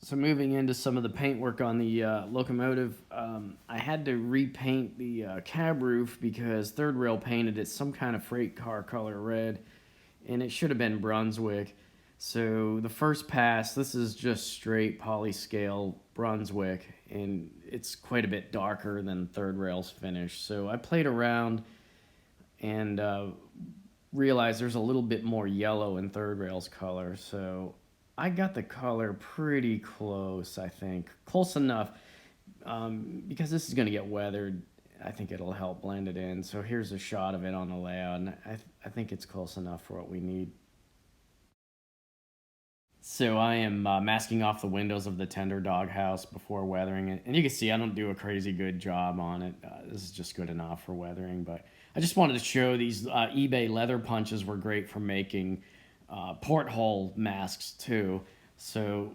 So moving into some of the paint work on the locomotive, I had to repaint the cab roof because Third Rail painted it some kind of freight car color red, and it should have been Brunswick. So the first pass, this is just straight polyscale Brunswick, and it's quite a bit darker than Third Rail's finish. So I played around and realized there's a little bit more yellow in Third Rail's color. So I got the color pretty close, I think. Close enough, because this is going to get weathered. I think it'll help blend it in. So here's a shot of it on the layout, and I think it's close enough for what we need. So I am masking off the windows of the tender doghouse before weathering it. And you can see I don't do a crazy good job on it. This is just good enough for weathering. But I just wanted to show these eBay leather punches were great for making porthole masks too. So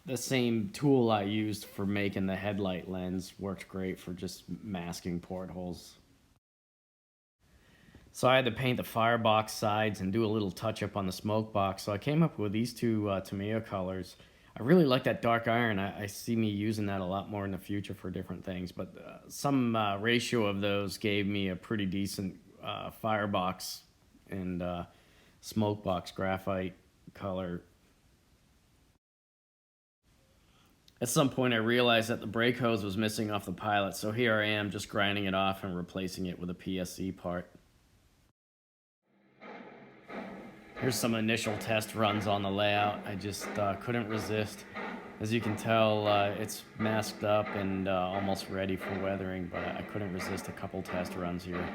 the same tool I used for making the headlight lens worked great for just masking portholes. So I had to paint the firebox sides and do a little touch up on the smoke box. So I came up with these two Tamiya colors. I really like that dark iron. I see me using that a lot more in the future for different things. But some ratio of those gave me a pretty decent firebox and smoke box graphite color. At some point I realized that the brake hose was missing off the pilot. So here I am just grinding it off and replacing it with a PSC part. Here's some initial test runs on the layout. I just couldn't resist. As you can tell, it's masked up and almost ready for weathering, but I couldn't resist a couple test runs here.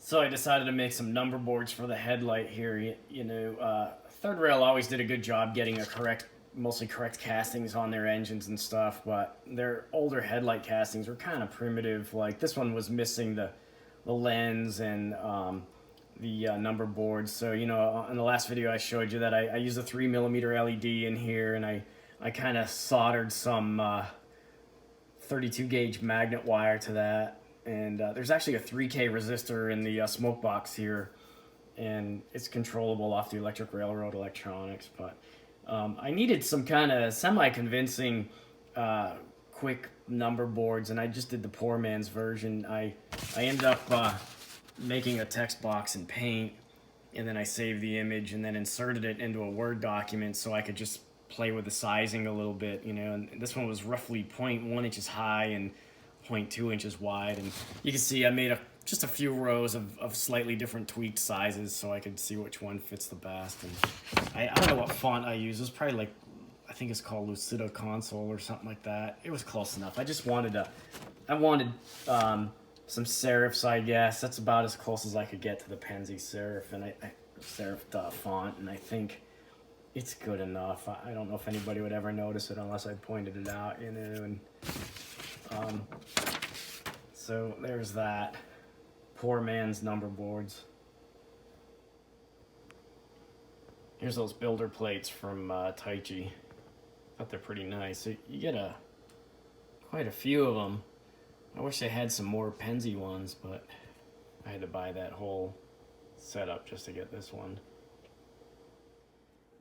So I decided to make some number boards for the headlight here. Third Rail always did a good job getting mostly correct castings on their engines and stuff, but their older headlight castings were kind of primitive. Like this one was missing the lens and the number boards. So, in the last video I showed you that I used a 3mm LED in here, and I kind of soldered some 32 gauge magnet wire to that. And there's actually a 3K resistor in the smoke box here, and it's controllable off the electric railroad electronics. But I needed some kind of semi-convincing quick number boards, and I just did the poor man's version. I ended up making a text box in Paint, and then I saved the image and then inserted it into a Word document so I could just play with the sizing a little bit, and this one was roughly 0.1 inches high and 0.2 inches wide, and you can see I made just a few rows of slightly different tweaked sizes so I could see which one fits the best. And I don't know what font I use. It was probably I think it's called Lucida Console or something like that. It was close enough. I wanted some serifs, I guess. That's about as close as I could get to the Penzi serif and serif font, and I think it's good enough. I don't know if anybody would ever notice it unless I pointed it out, and so there's that. Poor man's number boards. Here's those builder plates from Taichi. I thought they're pretty nice. You get quite a few of them. I wish they had some more Penzi ones, but I had to buy that whole setup just to get this one.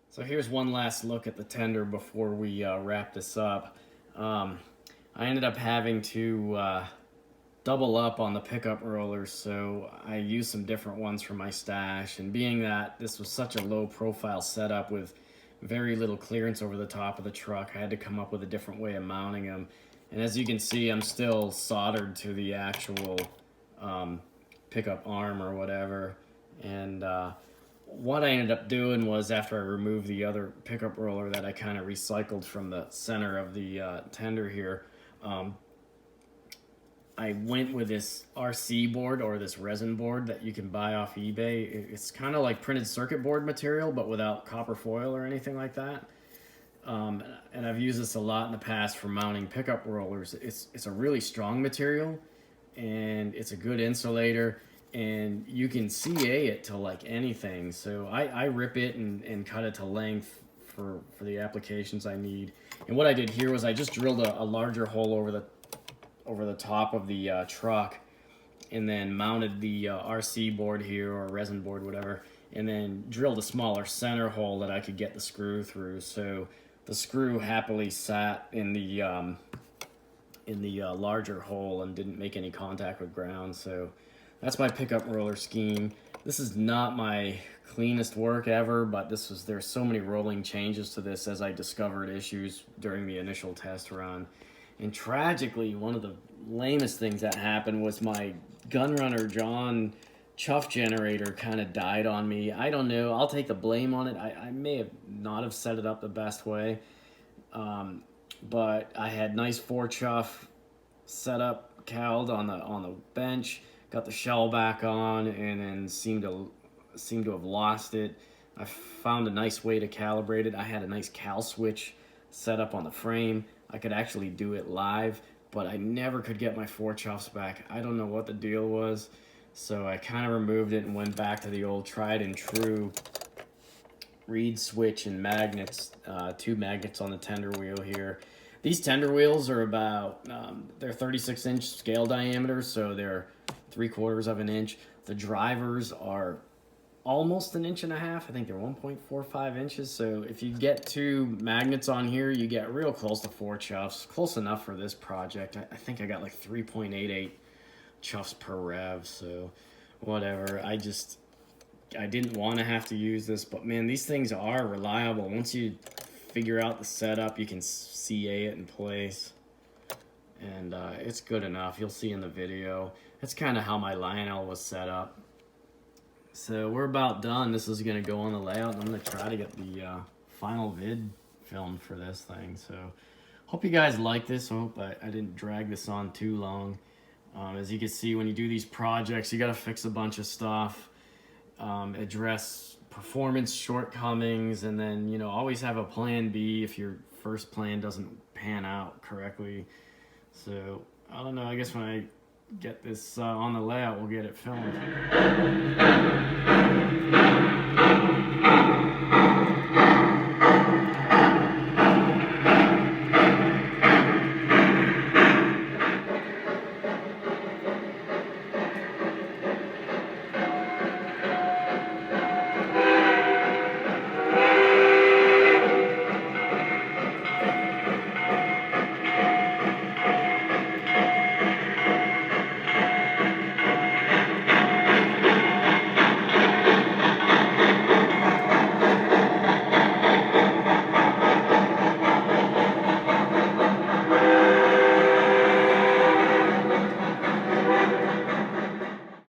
So here's one last look at the tender before we wrap this up. I ended up having to double up on the pickup rollers, so I used some different ones for my stash, and being that this was such a low profile setup with very little clearance over the top of the truck, I had to come up with a different way of mounting them, And as you can see, I'm still soldered to the actual pickup arm or whatever. And what I ended up doing was, after I removed the other pickup roller that I kind of recycled from the center of the tender here, I went with this RC board, or this resin board that you can buy off eBay. It's kind of like printed circuit board material, but without copper foil or anything like that. And I've used this a lot in the past for mounting pickup rollers. It's a really strong material, and it's a good insulator, and you can CA it to like anything. So I rip it and cut it to length for the applications I need. And what I did here was I just drilled a larger hole over the top of the truck, and then mounted the RC board here, or resin board, whatever, and then drilled a smaller center hole that I could get the screw through. So the screw happily sat in the larger hole and didn't make any contact with ground. So that's my pickup roller scheme. This is not my cleanest work ever, but there's so many rolling changes to this as I discovered issues during the initial test run. And tragically, one of the lamest things that happened was my Gunrunner John chuff generator kind of died on me. I don't know. I'll take the blame on it. I may have not have set it up the best way. But I had nice 4 chuff set up, cowled on the bench, got the shell back on, and then seemed to have lost it. I found a nice way to calibrate it. I had a nice cal switch set up on the frame. I could actually do it live, but I never could get my 4 chuffs back. I don't know what the deal was. So I kind of removed it and went back to the old tried and true reed switch and magnets, 2 magnets on the tender wheel here. These tender wheels are about, they're 36-inch scale diameter, so they're 3/4 of an inch. The drivers are almost 1.5 inches. I think they're 1.45 inches. So if you get 2 magnets on here, you get real close to 4 chuffs. Close enough for this project. I think I got like 3.88 chuffs per rev, so whatever. I didn't want to have to use this, but man, these things are reliable. Once you figure out the setup, you can CA it in place, and it's good enough. You'll see in the video. That's kind of how my Lionel was set up. So we're about done. This is going to go on the layout, and I'm going to try to get the final vid filmed for this thing. So hope you guys like this. I hope I didn't drag this on too long. As you can see, when you do these projects, you got to fix a bunch of stuff, address performance shortcomings, and then, you know, always have a plan B if your first plan doesn't pan out correctly. So I don't know, I guess when I get this on the layout, we'll get it filmed.